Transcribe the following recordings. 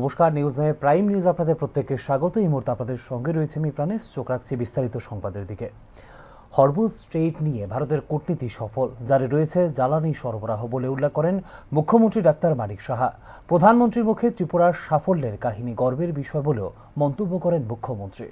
নমস্কার, নিউজ নাইনের prime news আপনাদের প্রত্যেককে স্বাগত। এই মুহূর্তে আপনাদের সঙ্গে রয়েছে আমি প্রাণেশ। চোখ রাখছি বিস্তারিত সংবাদের দিকে। হরমুজ স্ট্রেইট নিয়ে ভারতের কূটনীতি সফল, জারি রয়েছে জ্বালানি সরবরাহ বলে উল্লেখ করেন মুখ্যমন্ত্রী ডাক্তার মানিক সাহা। প্রধানমন্ত্রীর মুখে ত্রিপুরার সাফল্যের কাহিনী গর্বের বিষয় বলেও মন্তব্য করেন মুখ্যমন্ত্রী।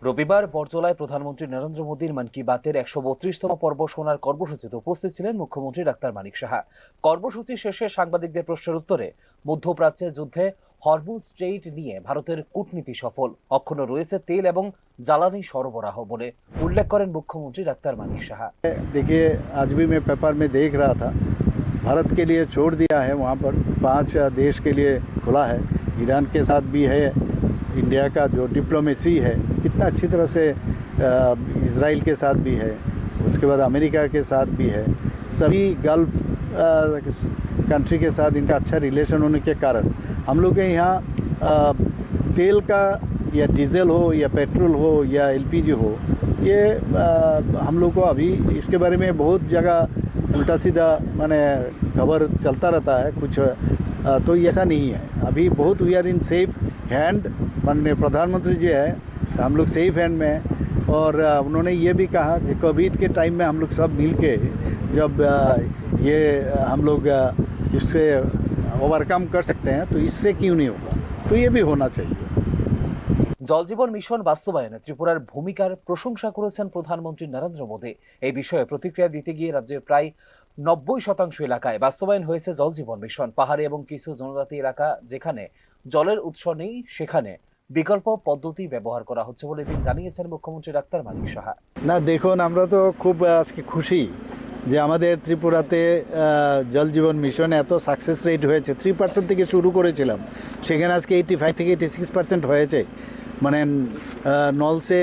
রবিবার বরজলায় প্রধানমন্ত্রী নরেন্দ্র মোদীর মন কি বাতের ১৩২তম পর্ব শোনার কর্মসূচিতে উপস্থিত ছিলেন মুখ্যমন্ত্রী ডাক্তার মানিক সাহা। কর্মসূচি শেষে সাংবাদিকদের প্রশ্নের উত্তরে মধ্যপ্রাচ্যের যুদ্ধে হরমুজ স্ট্রেইট নিয়ে ভারতের কূটনীতি সফল, অক্ষুণ্ণ রয়েছে তেল এবং জ্বালানি সরবরাহ বলে উল্লেখ করেন মুখ্যমন্ত্রী ডাক্তার মানিক সাহা। देखिए, आज भी मैं पेपर में देख रहा था, भारत के लिए छोड़ दिया है, वहाँ पर 5 देश के लिए खुला है। ईरान के साथ भी है, इंडिया का जो डिप्लोमेसी है कितना अच्छी तरह से, इजराइल के साथ भी है, उसके बाद अमेरिका के साथ भी है। सभी गल्फ कंट्री के साथ इनका अच्छा रिलेशन होने के कारण हम लोग के यहाँ तेल का या डीजल हो या पेट्रोल हो या एलपीजी हो, ये हम लोग को अभी इसके बारे में बहुत जगह उल्टा सीधा माने खबर चलता रहता है कुछ, तो ऐसा नहीं है। अभी बहुत we are in safe hand. माननीय प्रधानमंत्री जी है, हम लोग सेफ हैंड में हैं। और उन्होंने ये भी कहा कि कोविड के टाइम में हम लोग सब मिल के जब ये हम लोग इससे ओवरकम कर सकते हैं, तो इससे क्यों नहीं होगा, तो ये भी होना चाहिए। জল জীবন মিশন বাস্তবায়নে ত্রিপুরার ভূমিকার প্রশংসা করেছেন প্রধানমন্ত্রী নরেন্দ্র মোদী। এই বিষয়ে প্রতিক্রিয়া দিতে গিয়ে রাজ্যের প্রায় ৯০% এলাকায় বাস্তবায়ন হয়েছে জল জীবন মিশন। পাহাড়ি এবং কিছু জনজাতি এলাকা যেখানে জলের উৎস নেই, সেখানে বিকল্প পদ্ধতি ব্যবহার করা হচ্ছে বলে তিনি জানিয়েছেন মুখ্যমন্ত্রী ডাক্তার মানিক সাহা। না দেখুন, আমরা তো খুব আজকে খুশি যে আমাদের ত্রিপুরাতে জল জীবন মিশন এত সাকসেস রেট হয়েছে। 3% থেকে শুরু করেছিলাম, সেখানে আজকে 85 থেকে 86% হয়েছে, মানে নলসে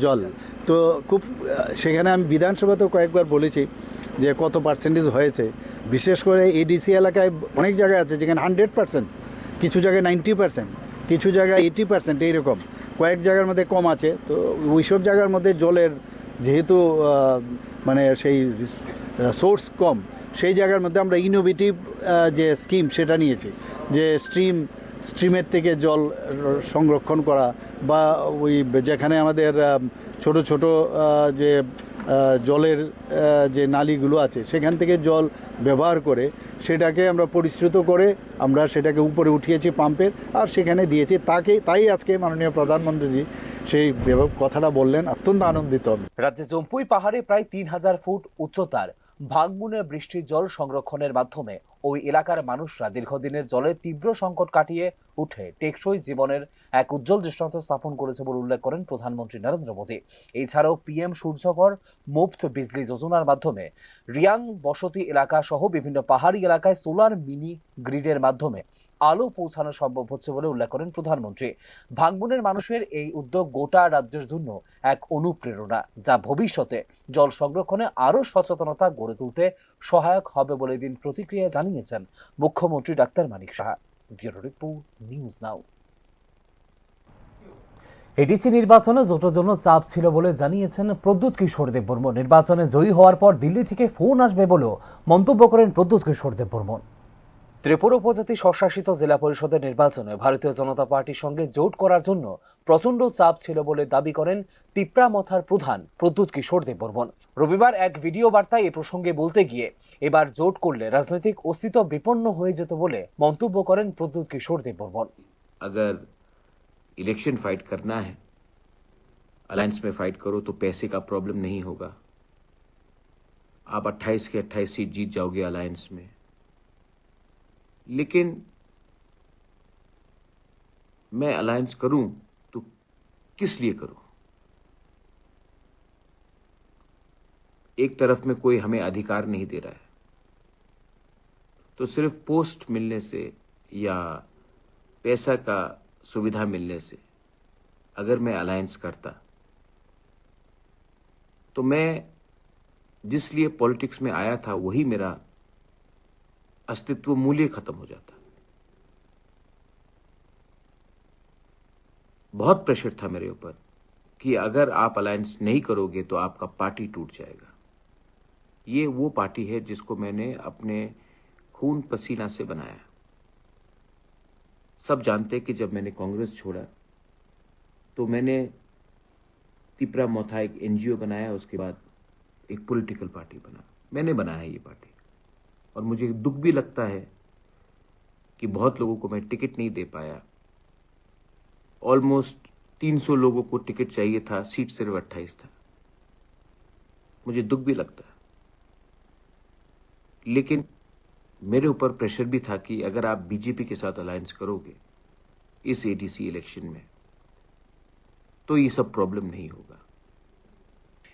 জল। তো খুব সেখানে আমি বিধানসভাতেও কয়েকবার বলেছি যে কত পার্সেন্টেজ হয়েছে। বিশেষ করে এডিসি এলাকায় অনেক জায়গায় আছে যেখানে 100%, কিছু জায়গায় 90%, কিছু জায়গায় 80%, এইরকম কয়েক জায়গার মধ্যে কম আছে। তো ওইসব জায়গার মধ্যে জলের যেহেতু মানে সেই সোর্স কম, সেই জায়গার মধ্যে আমরা ইনোভেটিভ যে স্কিম সেটা নিয়েছি, যে স্ট্রিমের থেকে জল সংরক্ষণ করা, বা ওই যেখানে আমাদের ছোট ছোট যে জলের যে নালীগুলো আছে সেখান থেকে জল ব্যবহার করে সেটাকে আমরা পরিশ্রুত করে আমরা সেটাকে উপরে উঠিয়েছি পাম্পের, আর সেখানে দিয়েছি। তাই আজকে মাননীয় প্রধানমন্ত্রীজি সেই কথাটা বললেন, অত্যন্ত আনন্দিত। রাজ্যে জম্পুই পাহাড়ে প্রায় ৩,০০০ ফুট উচ্চতার ভাঙমুনে বৃষ্টির জল সংরক্ষণের মাধ্যমে ওই এলাকার মানুষরা দীর্ঘদিনের জলের তীব্র সংকট কাটিয়ে উঠে টেকসই জীবনের এক উজ্জ্বল দৃষ্টান্ত স্থাপন করেছে বলে উল্লেখ করেন প্রধানমন্ত্রী নরেন্দ্র মোদী। এছাড়াও পিএম সূর্যঘর মুফত বিজলি যোজনার মাধ্যমে রিয়াং বসতি এলাকা সহ বিভিন্ন পাহাড়ি এলাকায় সোলার মিনি গ্রিডের মাধ্যমে আলো পৌঁছানো সম্ভব হচ্ছে বলে উল্লেখ করেন প্রধানমন্ত্রী। ভাঙবনের মানুষের এই উদ্যোগ গোটা রাজ্যের জন্য এক অনুপ্রেরণা, যা ভবিষ্যতে জল সংরক্ষণে আরো সচেতনতা গড়ে তুলতে সহায়ক হবে বলে দিন প্রতিক্রিয়া জানিয়েছেন মুখ্যমন্ত্রী doctor Manik Saha. Bureau report, news now. ADC নির্বাচনে জোটের জন্য চাপ ছিল বলে জানিয়েছেন প্রদ্যুৎ কিশোর দেববর্মন। নির্বাচনে জয়ী হওয়ার পর দিল্লি থেকে ফোন আসবে বলেও মন্তব্য করেন প্রদ্যুৎ কিশোর দেববর্মন। ত্রিপুরা উপজাতি স্বশাসিত জেলা পরিষদের নির্বাচনে ভারতীয় জনতা পার্টির সঙ্গে জোট করার জন্য প্রচন্ড চাপ ছিল বলে দাবি করেন তিপ্রামথার প্রধান প্রদ্যুৎ কিশোর দেববর্মন। রবিবার এক ভিডিও বার্তায় এ প্রসঙ্গে বলতে গিয়ে এবার জোট করলে রাজনৈতিক অস্তিত্ব বিপন্ন হয়ে যেত বলে মন্তব্য করেন প্রদ্যুৎ কিশোর দেববর্মন। अगर इलेक्शन फाइट करना है, अलायंस में फाइट करो तो पैसे का प्रॉब्लम नहीं होगा। आप 28 के 28 सीट जीत जाओगे अलायंस में, लेकिन मैं अलायंस करूं तो किस लिए करूं? एक तरफ में कोई हमें अधिकार नहीं दे रहा है, तो सिर्फ पोस्ट मिलने से या पैसा का सुविधा मिलने से अगर मैं अलायंस करता तो मैं जिस लिए पॉलिटिक्स में आया था वही मेरा अस्तित्व मूल्य खत्म हो जाता। बहुत प्रेशर था मेरे ऊपर कि अगर आप अलायंस नहीं करोगे तो आपका पार्टी टूट जाएगा। ये वो पार्टी है जिसको मैंने अपने खून पसीना से बनाया। सब जानते हैं कि जब मैंने कांग्रेस छोड़ा तो मैंने तिपरा मोथा एक एनजीओ बनाया, उसके बाद एक पॉलिटिकल पार्टी बना। मैंने बनाया ये पार्टी, और मुझे दुख भी लगता है कि बहुत लोगों को मैं टिकट नहीं दे पाया। ऑलमोस्ट 300 लोगों को टिकट चाहिए था, सीट सिर्फ 28 था। मुझे दुख भी लगता है, लेकिन मेरे ऊपर प्रेशर भी था कि अगर आप बीजेपी के साथ अलायंस करोगे इस एडीसी इलेक्शन में तो ये सब प्रॉब्लम नहीं होगा।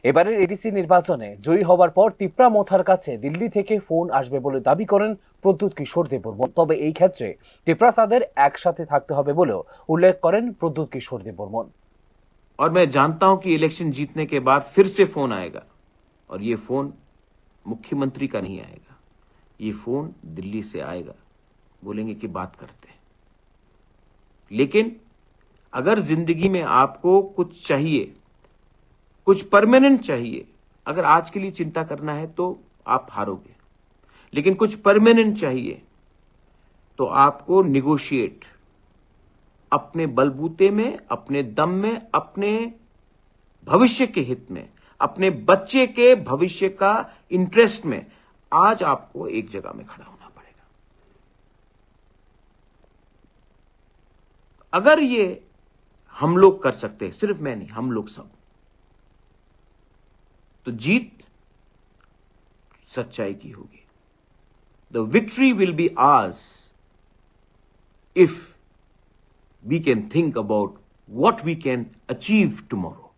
এবারের এডিসি নির্বাচনে জয়ী হবার পর তিপ্রা মোথার কাছে দিল্লি থেকে ফোন আসবে বলে দাবি করেন প্রদ্যুৎ কিশোর দেববর্মন। তবে এই ক্ষেত্রে তিপ্রাসাদের একসাথে থাকতে হবে বলেও উল্লেখ করেন প্রদ্যুৎ কিশোর দেববর্মন। और मैं जानता हूं कि इलेक्शन जीतने के बाद फिर से फोन आएगा, और ये फोन मुख्यमंत्री का नहीं आएगा, ये फोन दिल्ली से आएगा। बोलेंगे कि बात करते हैं। लेकिन अगर जिंदगी में आपको कुछ चाहिए, कुछ परमानेंट चाहिए, अगर आज के लिए चिंता करना है तो आप हारोगे, लेकिन कुछ परमानेंट चाहिए तो आपको निगोशिएट अपने बलबूते में, अपने दम में, अपने भविष्य के हित में, अपने बच्चे के भविष्य का इंटरेस्ट में आज आपको एक जगह में खड़ा होना पड़ेगा। अगर ये हम लोग कर सकते हैं, सिर्फ मैं नहीं, हम लोग सब, तो जीत सच्चाई की होगी। The victory will be hours if we can think about what we can achieve tomorrow.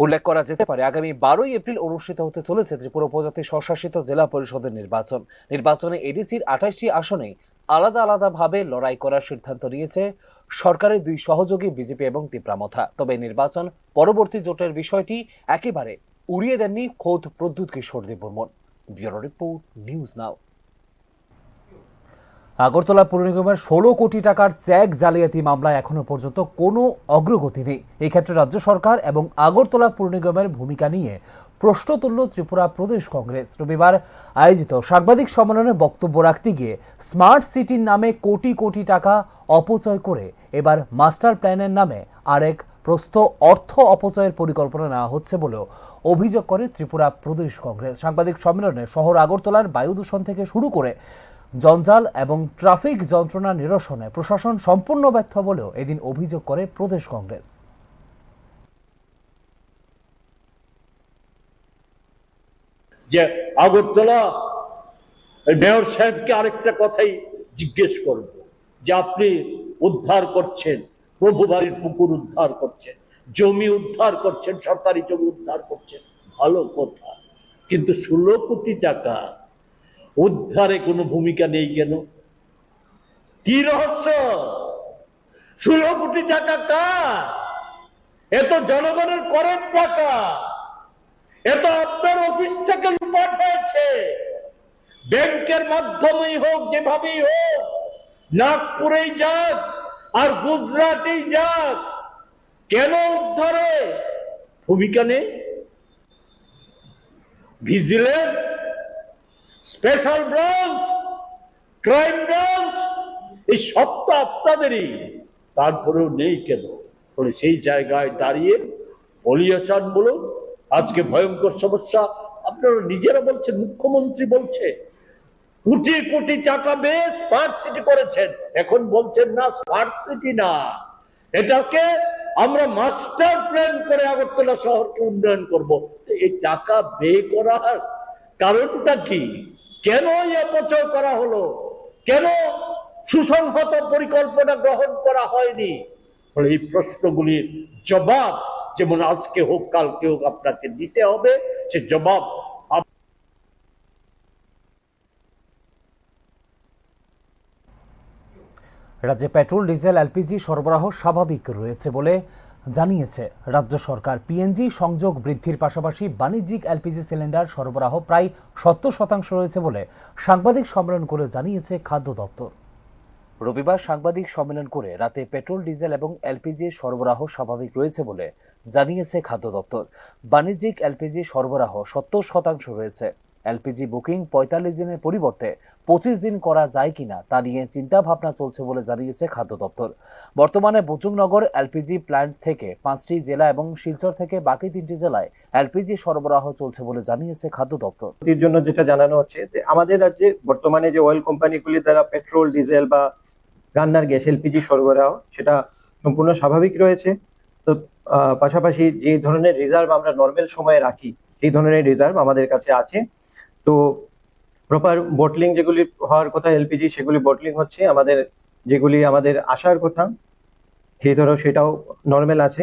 উল্লেখ করা যেতে পারে আগামী 12 এপ্রিল অনুষ্ঠিত হতে চলেছে ত্রিপুরা উপজাতি স্বশাসিত জেলা পরিষদের নির্বাচনে এডিসির 28টি আসনে আলাদা আলাদাভাবে লড়াই করার সিদ্ধান্ত নিয়েছে সরকারের দুই সহযোগী বিজেপি এবং তিপ্রা মোথা। তবে নির্বাচন পরবর্তী জোটের বিষয়টি একেবারে উড়িয়ে দেননি খোদ Pradyot Kishore Debbarma. Bureau report, news now. Agartala পৌর নিগমের 16 কোটি টাকার চেক জালিয়াতি মামলায় এখনো পর্যন্ত কোনো অগ্রগতি নেই। এই ক্ষেত্রে রাজ্য সরকার এবং আগরতলা পৌর নিগমের ভূমিকা নিয়ে প্রশ্ন তুলল ত্রিপুরা প্রদেশ কংগ্রেস। রবিবার আয়োজিত সাংবাদিক সম্মেলনে বক্তব্য রাখতে গিয়ে স্মার্ট সিটির নামে কোটি কোটি টাকা অপচয় করে এবার মাস্টার প্ল্যানের নামে আরেক প্রস্থ অর্থ অপচয়ের পরিকল্পনা নেওয়া হচ্ছে বলেও অভিযোগ করে ত্রিপুরা প্রদেশ কংগ্রেস। সাংবাদিক সম্মেলনে শহর আগরতলার বায়ু দূষণ থেকে শুরু করে জঞ্জাল এবং ট্রাফিক যন্ত্রণা নিরসনে প্রশাসন সম্পূর্ণ ব্যর্থ বলেও এদিন অভিযোগ করে প্রদেশ কংগ্রেস। যে আগরতলা মেয়র সাহেবকে আরেকটা কথাই জিজ্ঞেস করব, যে আপনি উদ্ধার করছেন, প্রভু বাড়ির পুকুর উদ্ধার করছেন, জমি উদ্ধার করছেন, সরকারি জমি উদ্ধার করছেন, ভালো কথা, কিন্তু 16 কোটি টাকা উদ্ধারে কোনো ভূমিকা নেই কেন? কি রহস্য? 16 কোটি টাকা কার? এত জনগণের করের টাকা, এত আপনার অফিস থেকে লুটপাট হয়েছে। ব্যাংকের মাধ্যমেই হোক, যেভাবেই হোক, নাগপুরেই যাক আর গুজরাটেই যাক, কেন উদ্ধারে ভূমিকা নেই? Vigilance, special branch, crime branch, এই সব তো আপনাদেরই, তারপরেও নেই কেন? বলে সেই জায়গায় দাঁড়িয়ে পলিউশন বলুন, আজকে ভয়ঙ্কর সমস্যা, আপনারা নিজেরা বলছেন, মুখ্যমন্ত্রী বলছে কোটি কোটি টাকা বেশ স্মার্ট সিটি করেছেন, এখন বলছেন না স্মার্ট সিটি না, এটাকে আমরা মাস্টার প্ল্যান করে আগরতলা শহরকে উন্নয়ন করব। এই টাকা ব্যয় করার কারণটা কি? কেন এই অপচয় করা হলো? কেন সুসংহত পরিকল্পনা গ্রহণ করা হয়নি? এই প্রশ্নগুলির জবাব যেমন আজকে হোক কালকে হোক আপনাকে দিতে হবে, সে জবাব রাজ্যে পেট্রোল, ডিজেল, এলপিজি সরবরাহ স্বাভাবিক রয়েছে বলে জানিয়েছে রাজ্য সরকার। পিএনজি সংযোগ বৃদ্ধির পাশাপাশি বাণিজ্যিক এলপিজি সিলিন্ডার সরবরাহ প্রায় 70% রয়েছে বলে সাংবাদিক সম্মেলন করে জানিয়েছে খাদ্য দপ্তর। রবিবার সাংবাদিক সম্মেলন করে রাতে পেট্রোল, ডিজেল এবং এলপিজি সরবরাহ স্বাভাবিক রয়েছে বলে জানিয়েছে খাদ্য দপ্তর। বাণিজ্যিক এলপিজি সরবরাহ 70% রয়েছে। এলপিজি বুকিং 45 দিনের পরিবর্তে 25 দিন করা যায় কিনা তা নিয়ে চিন্তা ভাবনা চলছে বলে জানিয়েছে খাদ্য দপ্তর। বর্তমানে বজুংনগর এলপিজি প্ল্যান্ট থেকে 5টি জেলা এবং শিলচর থেকে বাকি 3টি জেলায় এলপিজি সরবরাহ চলছে বলে জানিয়েছে খাদ্য দপ্তর। এর জন্য যেটা জানানো হচ্ছে যে আমাদের রাজ্যে বর্তমানে যে অয়েল কোম্পানিগুলি দ্বারা পেট্রোল, ডিজেল বা রান্নার গ্যাস এলপিজি সরবরাহ সেটা সম্পূর্ণ স্বাভাবিক রয়েছে। তো পাশাপাশি যে ধরনের রিজার্ভ আমরা নর্মাল সময়ে রাখি সেই ধরনের রিজার্ভ আমাদের কাছে আছে। তো প্রপার বটলিং যেগুলি হওয়ার কথা এলপিজি সেগুলি বটলিং হচ্ছে, আমাদের যেগুলি আমাদের আসার কথা সেই ধরো সেটাও নর্মাল আছে।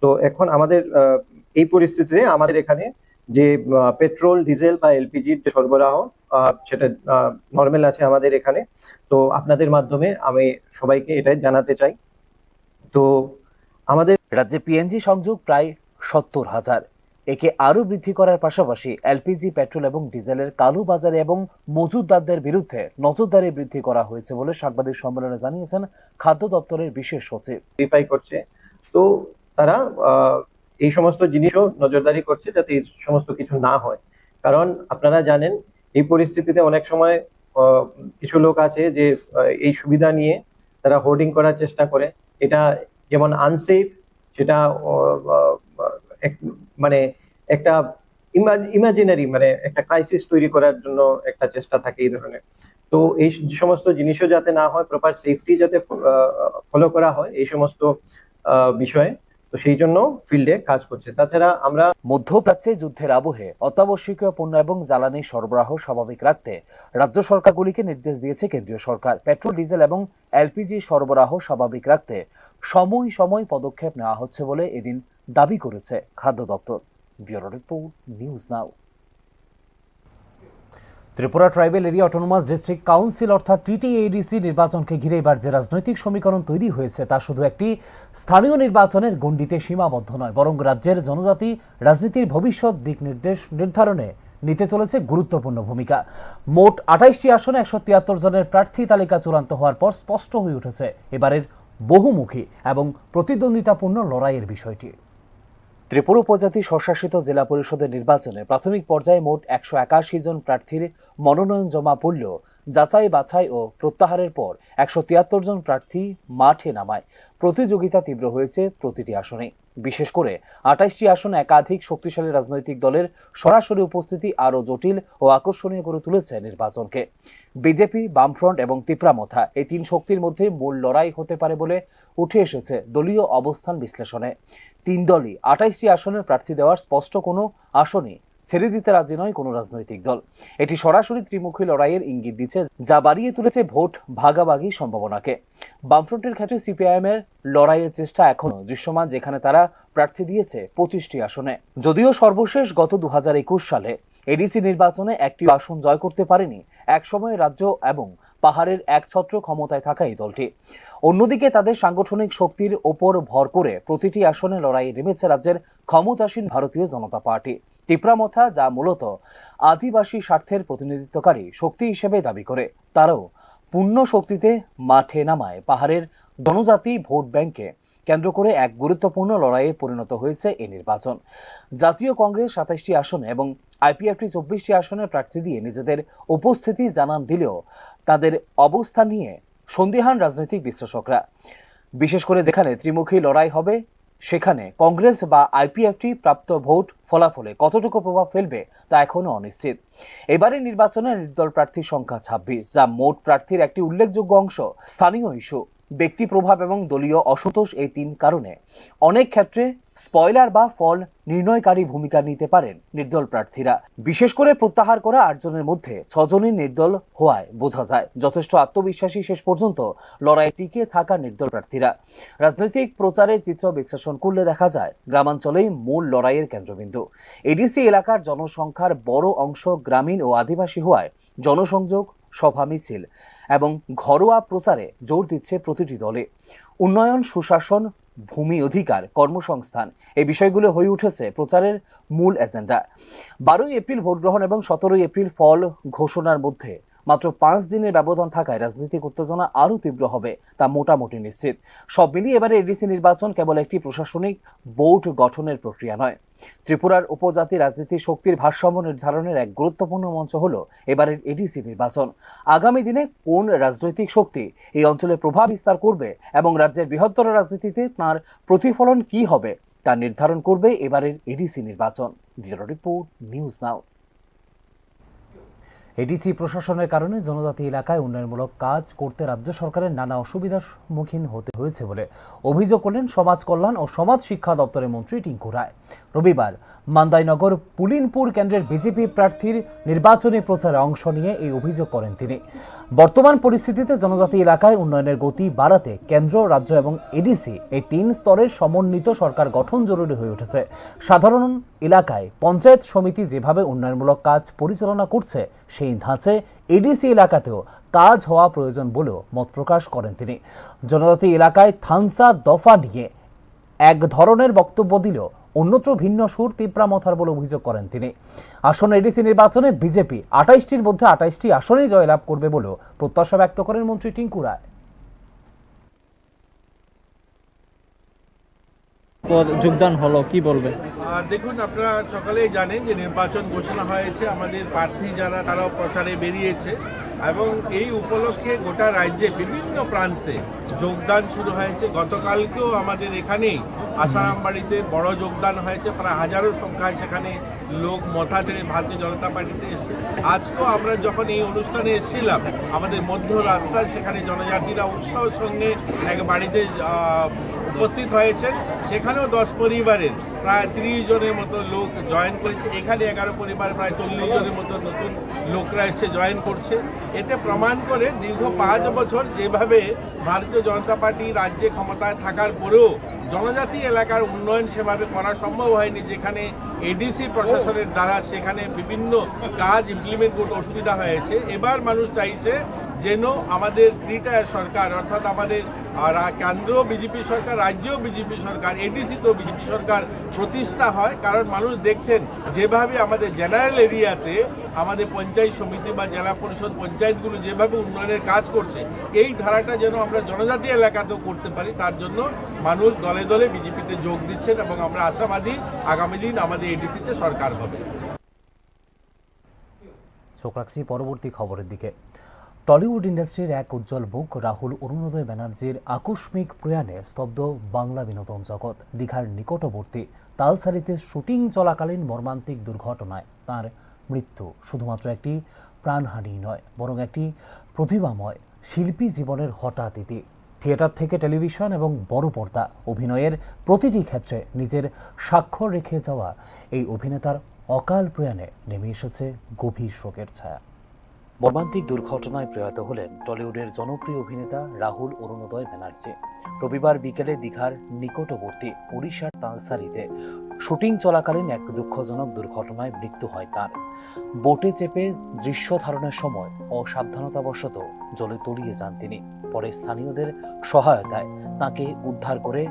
তো এখন আমাদের এই পরিস্থিতিতে আমাদের এখানে যে পেট্রোল, ডিজেল বা এলপিজির যে সরবরাহ সেটা নর্মাল আছে আমাদের এখানে। তো আপনাদের মাধ্যমে আমি সবাইকে এটাই জানাতে চাই। তো আমাদের রাজ্যে পিএনজি সংযোগ প্রায় 70,000। একে আরও বৃদ্ধি করার পাশাপাশি এলপিজি, পেট্রোল এবং ডিজেলের কালো বাজারে এবং মজুতদারদের বিরুদ্ধে নজরদারি বৃদ্ধি করা হয়েছে বলে সাংবাদিক সম্মেলনে জানিয়েছেন খাদ্য দপ্তরের বিশেষ সচিব। ভেরিফাই করছে, তো তারা এই সমস্ত জিনিসও নজরদারি করছে যাতে এই সমস্ত কিছু না হয়। কারণ আপনারা জানেন এই পরিস্থিতিতে অনেক সময় কিছু লোক আছে যে এই সুবিধা নিয়ে তারা হোর্ডিং করার চেষ্টা করে। এটা যেমন আনসেফ, সেটা মানে একটা ইমাজিনারি মানে একটা ক্রাইসিস তৈরি করার জন্য একটা চেষ্টা থাকে এই ধরনের। তো এই সমস্ত জিনিসও যাতে না হয়, প্রপার সেফটি যাতে ফলো করা হয় এই সমস্ত বিষয়ে, তো সেই জন্য ফিল্ডে কাজ করছে। তাছাড়া আমরা মধ্যপ্রাচ্যে যুদ্ধের আবহে অত্যাবশ্যকীয় পণ্য এবং জ্বালানি সরবরাহ স্বাভাবিক রাখতে রাজ্য সরকারগুলিকে নির্দেশ দিয়েছে কেন্দ্রীয় সরকার। পেট্রোল, ডিজেল এবং এলপিজি সরবরাহ স্বাভাবিক রাখতে সময় সময় পদক্ষেপ নেওয়া হচ্ছে বলে এদিন দাবি করেছে খাদ্য দপ্তর। ব্যুরো রিপোর্ট, নিউজ নাও। Tripura tribal area autonomous district council অর্থাৎ টিটিএডিসি নির্বাচনকে ঘিরে এবার যে রাজনৈতিক সমীকরণ তৈরি হয়েছে তা শুধু একটি স্থানীয় নির্বাচনের গণ্ডিতে সীমাবদ্ধ নয়, বরং রাজ্যের জনজাতি রাজনীতির ভবিষ্যৎ দিক নির্ধারণে নিতে চলেছে গুরুত্বপূর্ণ ভূমিকা। মোট 28টি আসনে 173 জনের প্রার্থী তালিকা চূড়ান্ত হওয়ার পর স্পষ্ট হয়ে উঠেছে এবারের বহুমুখী এবং প্রতিদ্বন্দ্বিতাপূর্ণ লড়াইয়ের বিষয়টি। ত্রিপুরা উপজাতি স্বশাসিত জেলা পরিষদের নির্বাচনে প্রাথমিক পর্যায়ে মোট 181 জন প্রার্থীর মনোনয়ন জমা পড়লেও যাচাই বাছাই ও প্রত্যাহারের পর 173 জন প্রার্থী মাঠে নামায়। প্রতিযোগিতা তীব্র হয়েছে প্রতিটি আসনে। বিশেষ করে 28টি আসনে একাধিক শক্তিশালী রাজনৈতিক দলের সরাসরি উপস্থিতি আরও জটিল ও আকর্ষণীয় করে তুলেছে নির্বাচনকে। বিজেপি, বামফ্রন্ট এবং তিপ্রামথা এই তিন শক্তির মধ্যে মূল লড়াই হতে পারে বলে উঠে এসেছে দলীয় অবস্থান বিশ্লেষণে। তিন দলই 28টি আসনের প্রার্থী দেওয়ার স্পষ্ট কোনো আসনই ছেড়ে দিতে রাজি নয় কোনো রাজনৈতিক দল। এটি সরাসরি ত্রিমুখী লড়াইয়ের ইঙ্গিত দিচ্ছে, যা বাড়িয়ে তুলেছে ভোট ভাগাভাগি সম্ভাবনাকে। বামফ্রন্টের ক্ষেত্রে সিপিআইএম এর লড়াইয়ের চেষ্টা এখনো দৃশ্যমান, যেখানে তারা প্রার্থী দিয়েছে 25টি আসনে। যদিও সর্বশেষ গত 2021 সালে এডিসি নির্বাচনে একটি আসন জয় করতে পারেনি একসময় রাজ্য এবং পাহাড়ের একছত্র ক্ষমতায় থাকা এই দলটি। অন্যদিকে তাদের সাংগঠনিক শক্তির ওপর ভর করে প্রতিটি আসনে লড়াইয়ে নেমেছে রাজ্যের ক্ষমতাসীন ভারতীয় জনতা পার্টি। তিপ্রামথা, যা মূলত আদিবাসী স্বার্থের প্রতিনিধিত্বকারী শক্তি হিসেবে দাবি করে, তারাও পূর্ণ শক্তিতে মাঠে নামায় পাহাড়ের জনজাতি ভোট ব্যাংকে কেন্দ্র করে এক গুরুত্বপূর্ণ লড়াইয়ে পরিণত হয়েছে এই নির্বাচন। জাতীয় কংগ্রেস 27টি আসনে এবং আইপিএফটি 24টি আসনে প্রার্থী দিয়ে নিজেদের উপস্থিতি জানান দিলেও তাদের অবস্থা নিয়ে সন্দিহান রাজনৈতিক বিশ্লেষকরা। বিশেষ করে যেখানে ত্রিমুখী লড়াই হবে সেখানে কংগ্রেস বা আইপিএফটি প্রাপ্ত ভোট ফলাফলে কতটুকু প্রভাব ফেলবে তা এখনো অনিশ্চিত। এবারের নির্বাচনে নির্দল প্রার্থীর সংখ্যা 26, যা মোট প্রার্থীর একটি উল্লেখযোগ্য অংশ। স্থানীয় ইস্যু, ব্যক্তি প্রভাব এবং দলীয় অসন্তোষ, এই তিন কারণে অনেক ক্ষেত্রে স্পয়লার বা ফল নির্ণয়কারী ভূমিকা নিতে পারেন নির্দল প্রার্থীরা। বিশেষ করে প্রত্যাহার করা 8 জনের মধ্যে 6 জনই নির্দল হওয়ায় বোঝা যায় যথেষ্ট আত্মবিশ্বাসী শেষ পর্যন্ত লড়াই টিকে থাকা নির্দল প্রার্থীরা। রাজনৈতিক প্রচারের চিত্র বিশ্লেষণ করলে দেখা যায় গ্রামাঞ্চলেই মূল লড়াইয়ের কেন্দ্রবিন্দু। এডিসি এলাকার জনসংখ্যার বড় অংশ গ্রামীণ ও আদিবাসী হওয়ায় জনসংযোগ, সভা মিছিল এবং ঘরোয়া প্রচারে জোর দিচ্ছে প্রতিটি দলে। উন্নয়ন, সুশাসন, ভূমি অধিকার, কর্মসংস্থান এই বিষয়গুলো হয়ে উঠেছে প্রচারের মূল এজেন্ডা। 12ই এপ্রিল ভোট গ্রহণ এবং 17ই এপ্রিল ফল ঘোষণার মধ্যে মাত্র 5 দিনের ব্যবধান থাকায় রাজনৈতিক উত্তেজনা আরও তীব্র হবে তা মোটামুটি নিশ্চিত। সব মিলিয়ে এবারে এডিসি নির্বাচন কেবল একটি প্রশাসনিক বোর্ড গঠনের প্রক্রিয়া নয়, ত্রিপুরার উপজাতি রাজনীতির শক্তির ভারসাম্য নির্ধারণের এক গুরুত্বপূর্ণ মঞ্চ হলো এবারের এডিসি নির্বাচন। আগামী দিনে কোন রাজনৈতিক শক্তি এই অঞ্চলে প্রভাব বিস্তার করবে এবং রাজ্যের বৃহত্তর রাজনীতিতে তার প্রতিফলন কি হবে তা নির্ধারণ করবে এবারের এডিসি নির্বাচন। Bureau report, news now. ADC প্রশাসনের কারণে জনজাতি এলাকায় উন্নয়নমূলক কাজ করতে রাজ্য সরকারের নানা অসুবিধার সম্মুখীন হতে হয়েছে বলে অভিযোগ করলেন সমাজ কল্যাণ ও সমাজ শিক্ষা দপ্তরের মন্ত্রী টিঙ্কু রায়। রবিবার মান্দাইনগর পুলিনপুর কেন্দ্রের বিজেপি প্রার্থীর নির্বাচনী প্রচারে অংশ নিয়ে এই অভিযোগ করেন তিনি। বর্তমান পরিস্থিতিতে জনজাতি এলাকায় উন্নয়নের গতি বাড়াতে কেন্দ্র, রাজ্য এবং এডিসি এই 3 স্তরের সমন্বিত সরকার গঠন জরুরি হয়ে উঠেছে। সাধারণ এলাকায় পঞ্চায়েত সমিতি যেভাবে উন্নয়নমূলক কাজ পরিচালনা করছে সেই ধাঁচে এডিসি এলাকাতেও কাজ হওয়া প্রয়োজন বলেও মত প্রকাশ করেন তিনি। জনজাতি এলাকায় থানসা দফা নিয়ে এক ধরনের বক্তব্য দিলেও অন্যত্র ভিন্ন সুর তীব্রামথার বলে অভিযোগ করেন তিনি। আসন্ন এডিসি নির্বাচনে বিজেপি 28টির মধ্যে 28টি আসনেই জয়লাভ করবে বলেও প্রত্যাশা ব্যক্ত করেন মন্ত্রী টিঙ্কু রায়। যোগদান হলো, কি বলবে? দেখুন, আপনারা সকলেই জানেন যে নির্বাচন ঘোষণা হয়েছে, আমাদের প্রার্থী যারা তারাও প্রচারে বেরিয়েছে এবং এই উপলক্ষে গোটা রাজ্যে বিভিন্ন প্রান্তে যোগদান শুরু হয়েছে। গতকালকেও আমাদের এখানেই আসারামবাড়িতে বড় যোগদান হয়েছে, প্রায় হাজারো সংখ্যায় সেখানে লোক মাথা ছেড়ে ভারতীয় জনতা পার্টিতে এসে। আজকেও আমরা যখন এই অনুষ্ঠানে এসেছিলাম আমাদের মধ্য রাস্তায় সেখানে জনজাতিরা উৎসাহের সঙ্গে এক বাড়িতে উপস্থিত হয়েছেন। সেখানেও 10 পরিবারের প্রায় 30 জনের মতো লোক জয়েন করেছে। এখানে 11 পরিবার প্রায় 40 জনের মতো নতুন লোকরা এসে জয়েন করছে। এতে প্রমাণ করে দীর্ঘ 5 বছর যেভাবে ভারতীয় জনতা পার্টি রাজ্যে ক্ষমতায় থাকার পরেও জনজাতি এলাকার উন্নয়ন সেভাবে করা সম্ভব হয়নি, যেখানে এডিসি প্রশাসনের দ্বারা সেখানে বিভিন্ন কাজ ইমপ্লিমেন্ট করতে অসুবিধা হয়েছে। এবার মানুষ চাইছে যেন আমাদের 3 টায়ার সরকার, অর্থাৎ আমাদের কেন্দ্র বিজেপি সরকার, রাজ্য বিজেপি সরকার, এডিসিতেও বিজেপি সরকার প্রতিষ্ঠা হয়। কারণ মানুষ দেখছেন যেভাবে আমাদের জেনারেল এরিয়াতে আমাদের পঞ্চায়েত সমিতি বা জেলা পরিষদ পঞ্চায়েতগুলো যেভাবে উন্নয়নের কাজ করছে, এই ধারাটা যেন আমরা জনজাতি এলাকাতেও করতে পারি, তার জন্য মানুষ দলে দলে বিজেপিতে যোগ দিচ্ছেন এবং আমরা আশাবাদী আগামী দিন আমাদের এডিসিতে সরকার হবে। চোখ রাখছি পরবর্তী খবরের দিকে। টলিউড ইন্ডাস্ট্রির এক উজ্জ্বল মুখ রাহুল অরুণোদয় ব্যানার্জির আকস্মিক প্রয়াণে স্তব্ধ বাংলা বিনোদন জগৎ। দীঘার নিকটবর্তী তালসারিতে শুটিং চলাকালীন মর্মান্তিক দুর্ঘটনায় তার মৃত্যু শুধুমাত্র একটি প্রাণহানি নয়, বরং একটি প্রতিভাময় শিল্পী জীবনের হঠাৎ ইতি। থিয়েটার থেকে টেলিভিশন এবং বড় পর্দা অভিনয়ের প্রতিটি ক্ষেত্রে নিজের স্বাক্ষর রেখে যাওয়া এই অভিনেতার অকাল প্রয়াণে নেমে এসেছে গভীর শোকের ছায়া। মর্মান্তিক দুর্ঘটনায় প্রয়াত হলেন টলিউডের জনপ্রিয় অভিনেতা রাহুল অরুণোদয় ব্যানার্জি। রবিবার বিকেলে দীঘার নিকটবর্তী ওড়িশার তালসারিতে শুটিং চলাকালীন এক দুঃখজনক দুর্ঘটনায় মৃত্যু হয় তার। বোটে চেপে দৃশ্য ধারণের সময় অসাবধানতাবশত জলে তলিয়ে যান তিনি। পরে স্থানীয়দের সহায়তায় তাকে উদ্ধার করে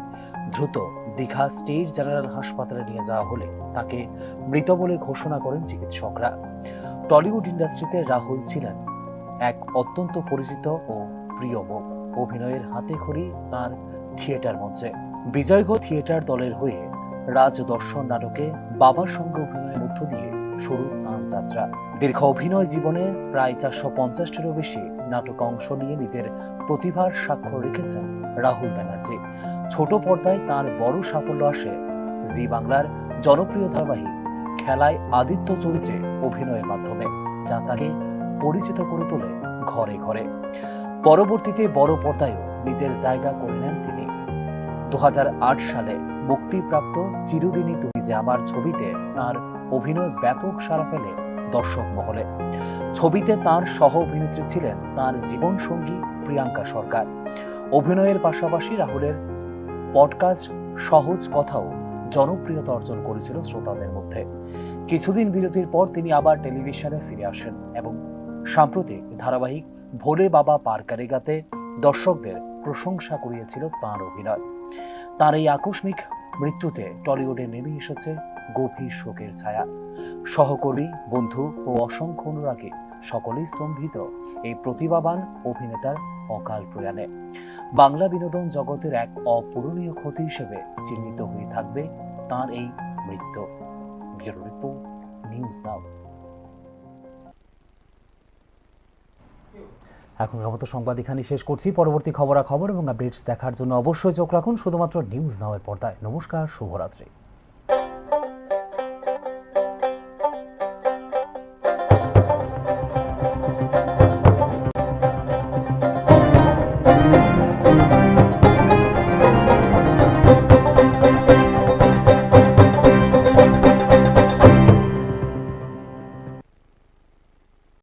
দ্রুত দীঘা স্টেট জেনারেল হাসপাতালে নিয়ে যাওয়া হলে তাকে মৃত বলে ঘোষণা করেন চিকিৎসকরা। টলিউড ইন্ডাস্ট্রিতে রাহুল ছিলেন এক অত্যন্ত পরিচিত ও প্রিয় মুখ। অভিনয়ের হাতে খড়ি তার থিয়েটার মঞ্চে। বিজয়গ থিয়েটার দলের হয়ে রাজ দর্শন নাটকে বাবার সঙ্গে অভিনয়ের মধ্য দিয়ে শুরু তাঁর যাত্রা। দীর্ঘ অভিনয় জীবনে প্রায় 450টিরও বেশি নাটকে অংশ নিয়ে নিজের প্রতিভার স্বাক্ষর রেখেছেন রাহুল ব্যানার্জি। ছোট পর্দায় তার বড় সাফল্য আসে জি বাংলার জনপ্রিয় ধারাবাহিক খেলায় আদিত্য চরিত্রে অভিনয়ের মাধ্যমে, যা তাকে পরিচিত করে তোলে ঘরে ঘরে। পরবর্তীতে বড় পর্দায়ও নিজের জায়গা করে নেন তিনি। 2008 সালে মুক্তিপ্রাপ্ত চিরদিনই তুমি যে আমার ছবিতে তার অভিনয় ব্যাপক সাড়া ফেলে দর্শক মহলে। ছবিতে তার সহ অভিনেত্রী ছিলেন তার জীবনসঙ্গী প্রিয়াঙ্কা সরকার। অভিনয়ের পাশাপাশি রাহুলের পডকাস্ট সহজ কথাও জনপ্রিয়তা অর্জন করেছিল শ্রোতাদের মধ্যে। কিছুদিন বিরতির পর তিনি আবার টেলিভিশনে ফিরে আসেন এবং সাম্প্রতিক ধারাবাহিক ভোলে বাবা পার করেগাতে দর্শকদের প্রশংসা কুড়িয়েছিল তাঁর অভিনয়। তার এই আকস্মিক মৃত্যুতে টলিউডে নেমে এসেছে গভীর শোকের ছায়া। সহকর্মী, বন্ধু ও অসংখ্য অনুরাগী সকলেই স্তম্ভিত এই প্রতিভাবান অভিনেতার অকাল প্রয়াণে। বাংলা বিনোদন জগতের এক অপূরণীয় ক্ষতি হিসেবে চিহ্নিত হয়ে থাকবে তার এই মৃত্যু। ব্যুরো রিপোর্ট, নিউজ নাও। এখনকার মতো সংবাদ এখানে শেষ করছি। পরবর্তী খবরাখবর এবং আপডেটস দেখার জন্য অবশ্যই চোখ রাখুন শুধুমাত্র নিউজ নাও এর পর্দায়। নমস্কার, শুভরাত্রি।